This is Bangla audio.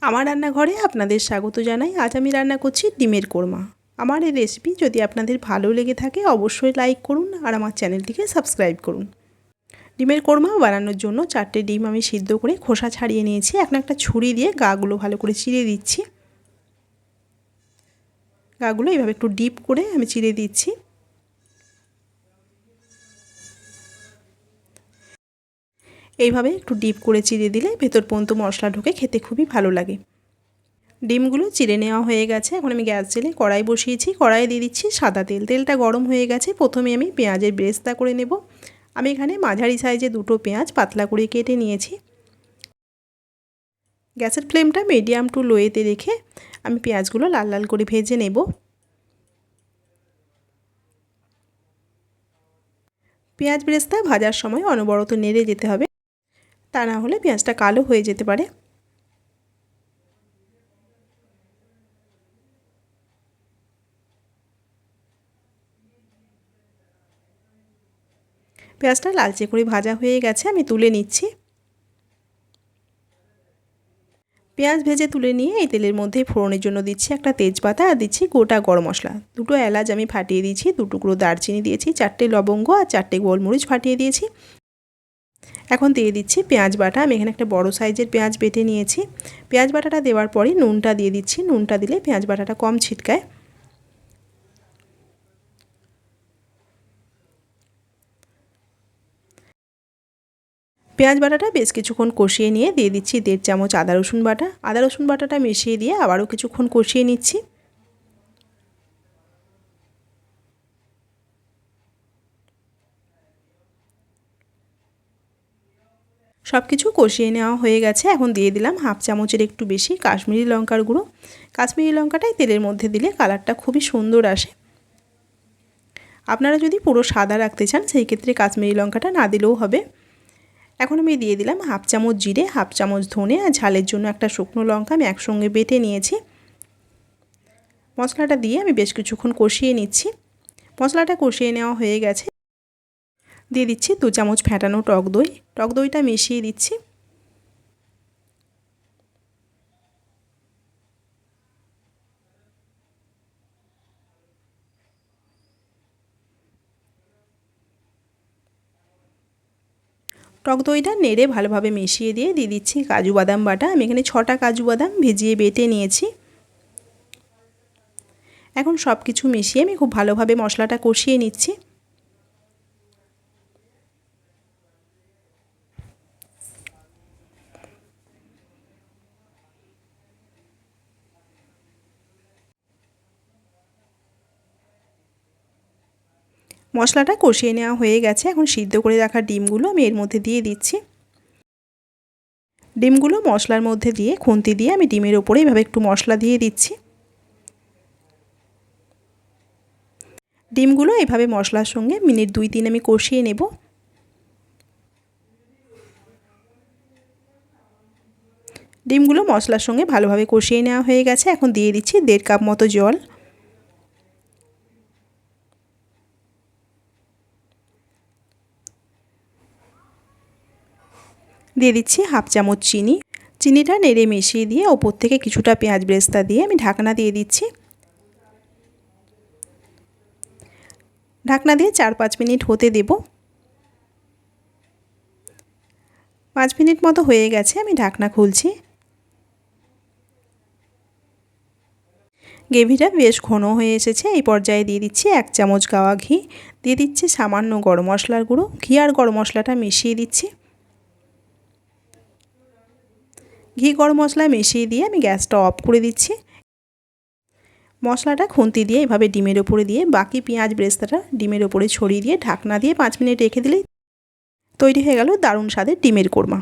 আমার রান্নাঘরে আপনাদের স্বাগত জানাই। আজ আমি রান্না করছি ডিমের কোরমা। আমার এই রেসিপি যদি আপনাদের ভালো লেগে থাকে অবশ্যই লাইক করুন আর আমার চ্যানেলটিকে সাবস্ক্রাইব করুন। ডিমের কোরমা বানানোর জন্য 4টে ডিম আমি সিদ্ধ করে খোসা ছাড়িয়ে নিয়েছি। এখন একটা ছুরি দিয়ে গাগুলো ভালো করে চিড়ে দিচ্ছি। গাগুলো এইভাবে একটু ডিপ করে আমি চিড়ে দিচ্ছি। এইভাবে একটু ডিপ করে চিড়ে দিলে ভেতর পর্যন্ত মশলা ঢুকে খেতে খুবই ভালো লাগে। ডিমগুলো চিড়ে নেওয়া হয়ে গেছে। এখন আমি গ্যাস জেলে কড়াই বসিয়েছি। কড়াইয়ে দিয়ে দিচ্ছি সাদা তেল। তেলটা গরম হয়ে গেছে। প্রথমে আমি পেঁয়াজের বেরেস্তা করে নেব। আমি এখানে মাঝারি সাইজে 2টো পেঁয়াজ পাতলা করে কেটে নিয়েছি। গ্যাসের ফ্লেমটা মিডিয়াম টু লোয়েতে রেখে আমি পেঁয়াজগুলো লাল লাল করে ভেজে নেব। পেঁয়াজ বেরেস্তা ভাজার সময় অনবরত নেড়ে যেতে হবে, তা না হলে পেঁয়াজটা কালো হয়ে যেতে পারে। পেঁয়াজটা লালচে করে ভাজা হয়ে গেছে, আমি তুলে নিচ্ছি। পেঁয়াজ ভেজে তুলে নিয়ে এই তেলের মধ্যে ফোড়নের জন্য দিচ্ছি একটা তেজপাতা আর দিচ্ছি গোটা গরম মশলা। 2টো এলাচ আমি ফাটিয়ে দিয়েছি, 2 টুকরো দারচিনি দিয়েছি, 4টে লবঙ্গ আর 4টে গোলমরিচ ফাটিয়ে দিয়েছি। এখন দিয়ে দিচ্ছি পেঁয়াজ বাটা। আমি এখানে একটা বড় সাইজের পেঁয়াজ বেটে নিয়েছি। পেঁয়াজ বাটাটা দেওয়ার পরে নুনটা দিয়ে দিচ্ছি। নুনটা দিলে পেঁয়াজ বাটাটা কম ছিটকায়। পেঁয়াজ বাটাটা বেশ কিছুক্ষণ কষিয়ে নিয়ে দিয়ে দিচ্ছি 1.5 চামচ আদা রসুন বাটা। আদা রসুন বাটাটা মিশিয়ে দিয়ে আবারও কিছুক্ষণ কষিয়ে নিচ্ছি। সব কিছু কষিয়ে নেওয়া হয়ে গেছে। এখন দিয়ে দিলাম 1/2 চামচের একটু বেশি কাশ্মীরি লঙ্কার গুঁড়ো। কাশ্মীরি লঙ্কাটাই তেলের মধ্যে দিলে কালারটা খুবই সুন্দর আসে। আপনারা যদি পুরো সাদা রাখতে চান সেই ক্ষেত্রে কাশ্মীরি লঙ্কাটা না দিলেও হবে। এখন আমি দিয়ে দিলাম 1/2 চামচ জিরে, 1/2 চামচ ধনে আর ঝালের জন্য একটা শুকনো লঙ্কা আমি একসঙ্গে বেটে নিয়েছি। মশলাটা দিয়ে আমি বেশ কিছুক্ষণ কষিয়ে নিচ্ছি। মশলাটা কষিয়ে নেওয়া হয়ে গেছে। দিয়ে দিচ্ছি 2 চামচ ফেটানো টক দই। টক দইটা মিশিয়ে দিচ্ছি। টক দইটা নেড়ে ভালোভাবে মিশিয়ে দিয়ে দিচ্ছি কাজু বাদাম বাটা। আমি এখানে 6টা কাজু বাদাম ভিজিয়ে বেটে নিয়েছি। এখন সব কিছু মিশিয়ে আমি খুব ভালোভাবে মশলাটা কষিয়ে নিচ্ছি। মশলাটা কষিয়ে নেওয়া হয়ে গেছে। এখন সিদ্ধ করে রাখা ডিমগুলো আমি এর মধ্যে দিয়ে দিচ্ছি। ডিমগুলো মশলার মধ্যে দিয়ে খুন্তি দিয়ে আমি ডিমের ওপরে এভাবে একটু মশলা দিয়ে দিচ্ছি। ডিমগুলো এভাবে মশলার সঙ্গে মিনিট 2-3 আমি কষিয়ে নেব। ডিমগুলো মশলার সঙ্গে ভালোভাবে কষিয়ে নেওয়া হয়ে গেছে। এখন দিয়ে দিচ্ছি 1.5 কাপ মতো জল। দিয়ে দিচ্ছি 1/2 চামচ চিনি। চিনিটা নেড়ে মিশিয়ে দিয়ে ওপর থেকে কিছুটা পেঁয়াজ বেরেস্তা দিয়ে আমি ঢাকনা দিয়ে দিচ্ছি। ঢাকনা দিয়ে 4-5 মিনিট হতে দেব। 5 মিনিট মতো হয়ে গেছে, আমি ঢাকনা খুলছি। গ্রেভিটা বেশ ঘন হয়ে এসেছে। এই পর্যায়ে দিয়ে দিচ্ছি 1 চামচ গাওয়া ঘি। দিয়ে দিচ্ছি সামান্য গরম মশলার গুঁড়ো। ঘি আর গরম মশলাটা মিশিয়ে দিচ্ছি। ঘি গরম মশলা মিশিয়ে দিয়ে আমি গ্যাসটা অফ করে দিচ্ছি। মশলাটা খুন্তি দিয়ে এভাবে ডিমের ওপরে দিয়ে বাকি পেঁয়াজ বেরেস্তাটা ডিমের ওপরে ছড়িয়ে দিয়ে ঢাকনা দিয়ে 5 মিনিট রেখে দিলেই তৈরি হয়ে গেল দারুণ স্বাদের ডিমের কোরমা।